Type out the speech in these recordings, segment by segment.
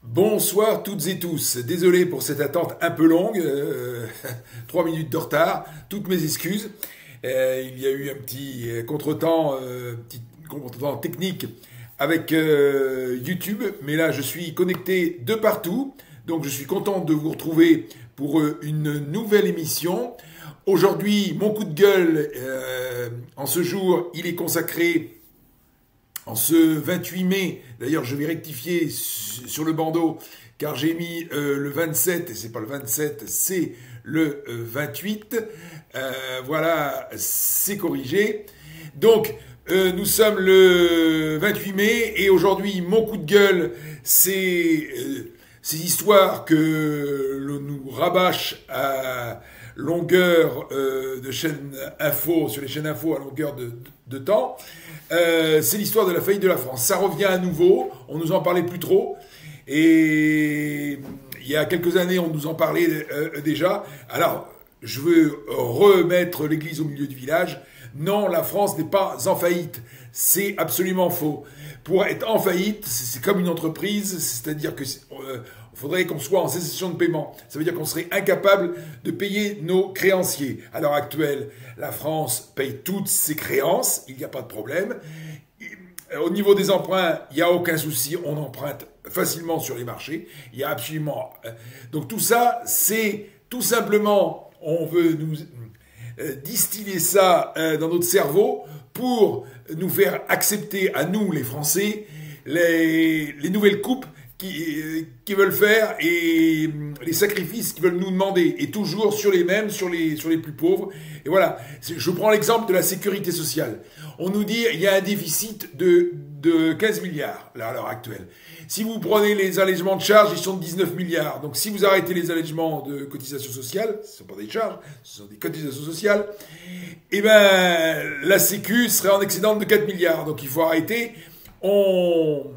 Bonsoir toutes et tous. Désolé pour cette attente un peu longue, 3 minutes de retard. Toutes mes excuses. Il y a eu un petit contretemps technique avec YouTube, mais là je suis connecté de partout. Donc je suis content de vous retrouver pour une nouvelle émission. Aujourd'hui, mon coup de gueule en ce jour, il est consacré en ce 28 mai, d'ailleurs je vais rectifier sur le bandeau, car j'ai mis le 27, et c'est pas le 27, c'est le 28. Voilà, c'est corrigé. Donc, nous sommes le 28 mai, et aujourd'hui, mon coup de gueule, c'est ces histoires que l'on nous rabâche à longueur de chaîne info, sur les chaînes info à longueur de temps. C'est l'histoire de la faillite de la France. Ça revient à nouveau, on nous en parlait plus trop, et il y a quelques années on nous en parlait déjà. Alors, je veux remettre l'église au milieu du village. Non, la France n'est pas en faillite, c'est absolument faux. Pour être en faillite, c'est comme une entreprise, c'est-à-dire que faudrait qu'on soit en cessation de paiement. Ça veut dire qu'on serait incapable de payer nos créanciers. À l'heure actuelle, la France paye toutes ses créances, il n'y a pas de problème. Au niveau des emprunts, il n'y a aucun souci, on emprunte facilement sur les marchés. Il y a absolument... Donc tout ça, c'est tout simplement, on veut nous distiller ça dans notre cerveau pour nous faire accepter à nous, les Français, les nouvelles coupes qui veulent faire et les sacrifices qu'ils veulent nous demander, et toujours sur les mêmes, sur les plus pauvres. Et voilà, je prends l'exemple de la sécurité sociale. On nous dit il y a un déficit de 15 milliards là, à l'heure actuelle. Si vous prenez les allègements de charges, ils sont de 19 milliards. Donc si vous arrêtez les allègements de cotisations sociales, ce ne sont pas des charges, ce sont des cotisations sociales, eh ben la Sécu serait en excédent de 4 milliards. Donc il faut arrêter. On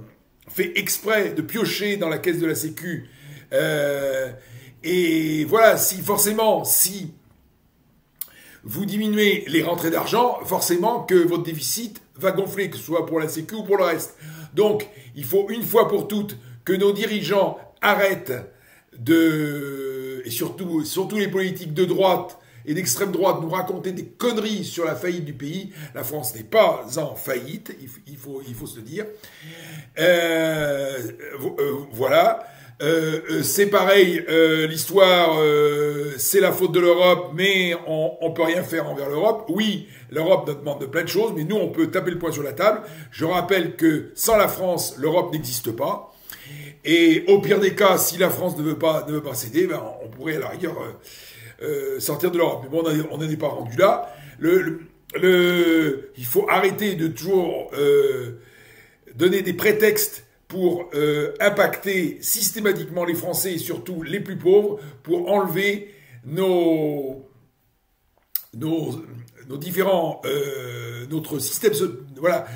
fait exprès de piocher dans la caisse de la Sécu. Et voilà, si vous diminuez les rentrées d'argent, forcément que votre déficit va gonfler, que ce soit pour la Sécu ou pour le reste. Donc, il faut une fois pour toutes que nos dirigeants arrêtent et surtout les politiques de droite et d'extrême droite nous raconter des conneries sur la faillite du pays. La France n'est pas en faillite, il faut se le dire. Voilà. C'est pareil, l'histoire, c'est la faute de l'Europe, mais on peut rien faire envers l'Europe. Oui, l'Europe nous demande de plein de choses, mais nous, on peut taper le poing sur la table. Je rappelle que sans la France, l'Europe n'existe pas. Et au pire des cas, si la France ne veut pas céder, ben, on pourrait à la rigueur sortir de l'Europe. Mais bon, on n'en est pas rendu là. Il faut arrêter de toujours donner des prétextes pour impacter systématiquement les Français et surtout les plus pauvres, pour enlever notre système, voilà,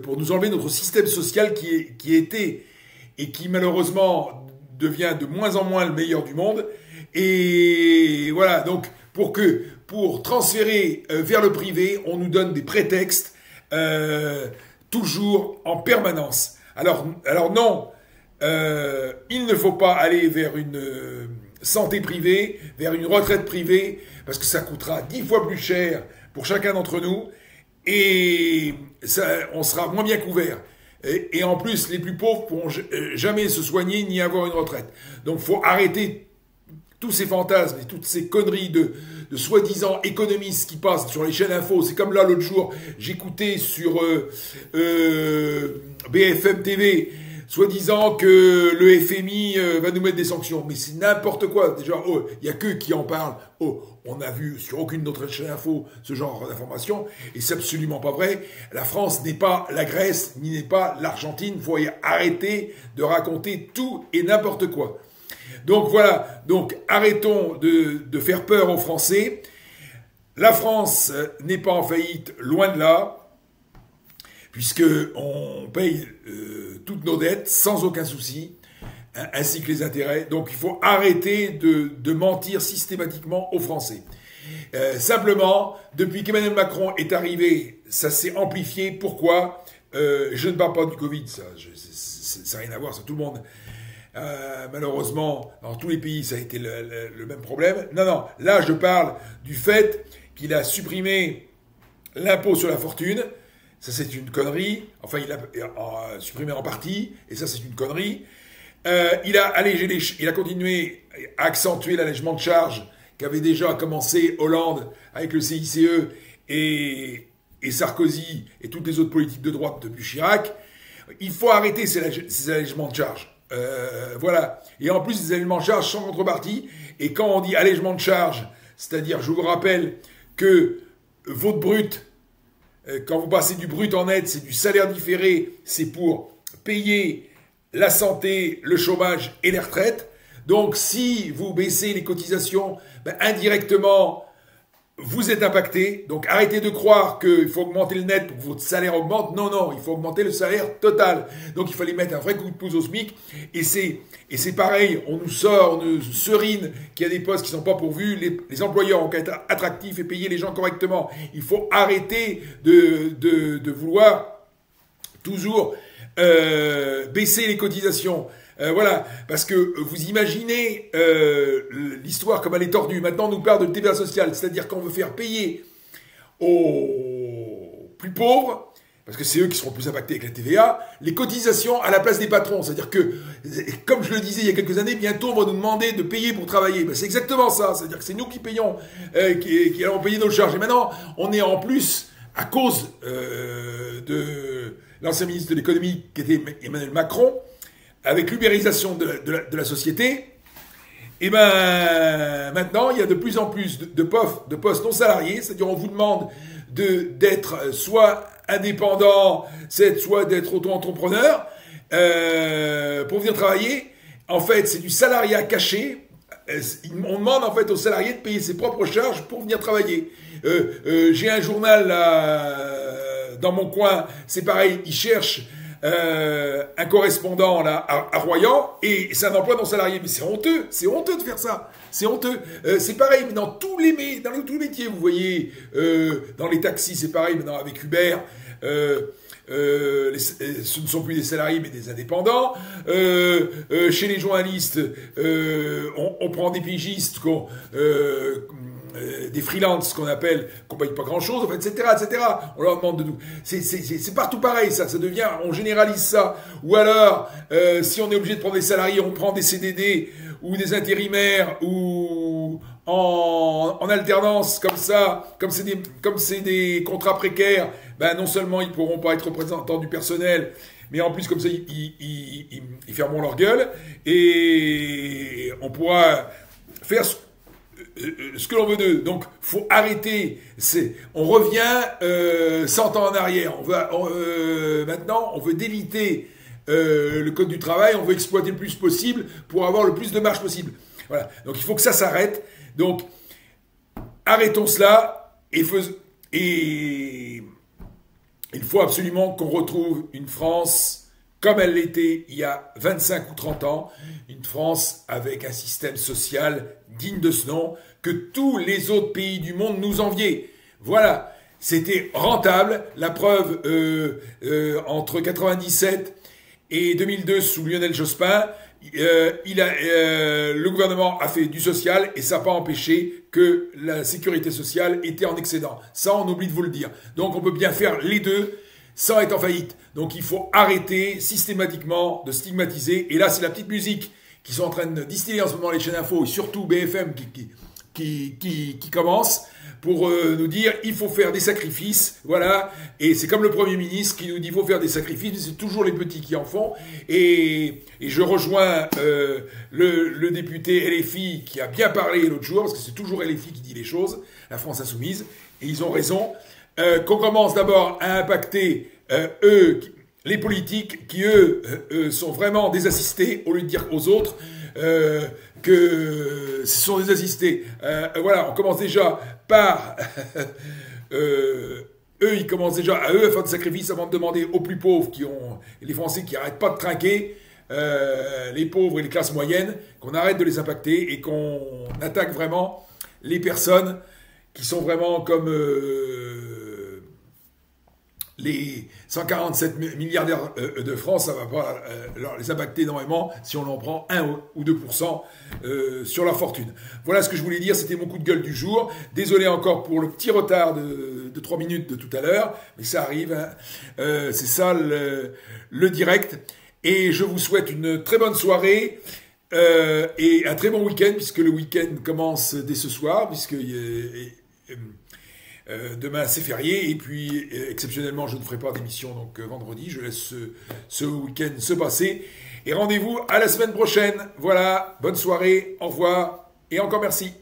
pour nous enlever notre système social qui était et qui malheureusement devient de moins en moins le meilleur du monde. Et voilà, donc pour transférer vers le privé, on nous donne des prétextes toujours en permanence. Alors non, il ne faut pas aller vers une santé privée, vers une retraite privée, parce que ça coûtera 10 fois plus cher pour chacun d'entre nous, et on sera moins bien couverts. Et en plus, les plus pauvres pourront jamais se soigner ni avoir une retraite. Donc il faut arrêter tous ces fantasmes et toutes ces conneries de soi-disant économistes qui passent sur les chaînes info. C'est comme là, l'autre jour, j'écoutais sur BFM TV, soi-disant que le FMI va nous mettre des sanctions. Mais c'est n'importe quoi. Déjà, il y a qu'eux qui en parlent. On n'a vu sur aucune autre chaîne info ce genre d'informations. Et c'est absolument pas vrai. La France n'est pas la Grèce, ni n'est pas l'Argentine. Il faut arrêter de raconter tout et n'importe quoi. Donc voilà, donc arrêtons de faire peur aux Français. La France n'est pas en faillite, loin de là, puisqu'on paye toutes nos dettes sans aucun souci, hein, ainsi que les intérêts. Donc il faut arrêter de mentir systématiquement aux Français. Simplement, depuis qu'Emmanuel Macron est arrivé, ça s'est amplifié. Pourquoi ? Je ne parle pas du Covid, ça n'a rien à voir, ça tout le monde Malheureusement, dans tous les pays, ça a été le même problème. Non, non, là, je parle du fait qu'il a supprimé l'impôt sur la fortune. Ça, c'est une connerie. Enfin, il a supprimé en partie, et ça, c'est une connerie. Il a continué à accentuer l'allègement de charges qu'avait déjà commencé Hollande avec le CICE et Sarkozy et toutes les autres politiques de droite depuis Chirac. Il faut arrêter ces allègements de charges. Voilà. Et en plus, des allègements de charges sans contrepartie. Et quand on dit allègement de charges, c'est-à-dire, je vous rappelle que votre brut, quand vous passez du brut en net, c'est du salaire différé, c'est pour payer la santé, le chômage et les retraites. Donc, si vous baissez les cotisations, indirectement, vous êtes impacté. Donc, arrêtez de croire qu'il faut augmenter le net pour que votre salaire augmente. Non, non, il faut augmenter le salaire total. Donc, il fallait mettre un vrai coup de pouce au SMIC. Et c'est pareil, on nous sort, on nous serine qu'il y a des postes qui ne sont pas pourvus. Les employeurs ont qu'à être attractifs et payer les gens correctement. Il faut arrêter de vouloir toujours baisser les cotisations. Voilà, parce que vous imaginez l'histoire comme elle est tordue. Maintenant, on nous parle de TVA sociale, c'est-à-dire qu'on veut faire payer aux plus pauvres, parce que c'est eux qui seront plus impactés avec la TVA, les cotisations à la place des patrons. C'est-à-dire que, comme je le disais il y a quelques années, bientôt on va nous demander de payer pour travailler. C'est exactement ça, c'est-à-dire que c'est nous qui payons, qui allons payer nos charges. Et maintenant, on est en plus, à cause de l'ancien ministre de l'économie, qui était Emmanuel Macron, avec l'ubérisation de la société, et maintenant, il y a de plus en plus de postes non salariés, c'est-à-dire on vous demande d'être soit indépendant, soit d'être auto-entrepreneur, pour venir travailler. En fait, c'est du salariat caché. On demande en fait aux salariés de payer ses propres charges pour venir travailler. J'ai un journal là, dans mon coin, c'est pareil, ils cherchent un correspondant là à Royan, et c'est un emploi non salarié. Mais c'est honteux de faire ça. C'est honteux. C'est pareil, mais dans tous les métiers, vous voyez, dans les taxis, c'est pareil, maintenant avec Uber, ce ne sont plus des salariés mais des indépendants. Chez les journalistes, on prend des pigistes, des freelances qu'on appelle, qu'on paye pas grand chose, etc., etc. On leur demande de tout. C'est partout pareil, ça devient, on généralise ça. Ou alors, si on est obligé de prendre des salariés, on prend des CDD ou des intérimaires ou en alternance comme ça, comme c'est des contrats précaires, non seulement ils pourront pas être représentants du personnel, mais en plus comme ça ils fermeront leur gueule et on pourra faire ce que l'on veut d'eux. Donc, faut arrêter. On revient 100 ans en arrière. Maintenant, on veut déliter le code du travail. On veut exploiter le plus possible pour avoir le plus de marge possible. Voilà. Donc, il faut que ça s'arrête. Donc, arrêtons cela et il faut absolument qu'on retrouve une France comme elle l'était il y a 25 ou 30 ans, une France avec un système social digne de ce nom, que tous les autres pays du monde nous enviaient. Voilà, c'était rentable. La preuve, entre 97 et 2002, sous Lionel Jospin, le gouvernement a fait du social et ça n'a pas empêché que la sécurité sociale était en excédent. Ça, on oublie de vous le dire. Donc, on peut bien faire les deux sans être en faillite. Donc il faut arrêter systématiquement de stigmatiser. Et là, c'est la petite musique qui sont en train de distiller en ce moment les chaînes info, et surtout BFM qui commence pour nous dire il faut faire des sacrifices. Voilà. Et c'est comme le Premier ministre qui nous dit il faut faire des sacrifices, mais c'est toujours les petits qui en font. Et je rejoins le député LFI qui a bien parlé l'autre jour, parce que c'est toujours LFI qui dit les choses, la France Insoumise, et ils ont raison. Qu'on commence d'abord à impacter les politiques qui, sont vraiment des assistés, au lieu de dire aux autres que ce sont des assistés. Voilà, on commence déjà par... ils commencent déjà à faire des sacrifices avant de demander aux plus pauvres, les Français qui n'arrêtent pas de trinquer, les pauvres et les classes moyennes, qu'on arrête de les impacter et qu'on attaque vraiment les personnes qui sont vraiment comme les 147 milliardaires de France, ça va pas les impacter énormément si on en prend 1 ou 2% sur leur fortune. Voilà ce que je voulais dire, c'était mon coup de gueule du jour. Désolé encore pour le petit retard de 3 minutes de tout à l'heure, mais ça arrive, hein. C'est ça le direct. Et je vous souhaite une très bonne soirée et un très bon week-end, puisque le week-end commence dès ce soir, puisque demain c'est férié, et puis exceptionnellement je ne ferai pas d'émission donc vendredi, je laisse ce week-end se passer, et rendez-vous à la semaine prochaine. Voilà, bonne soirée, au revoir, et encore merci.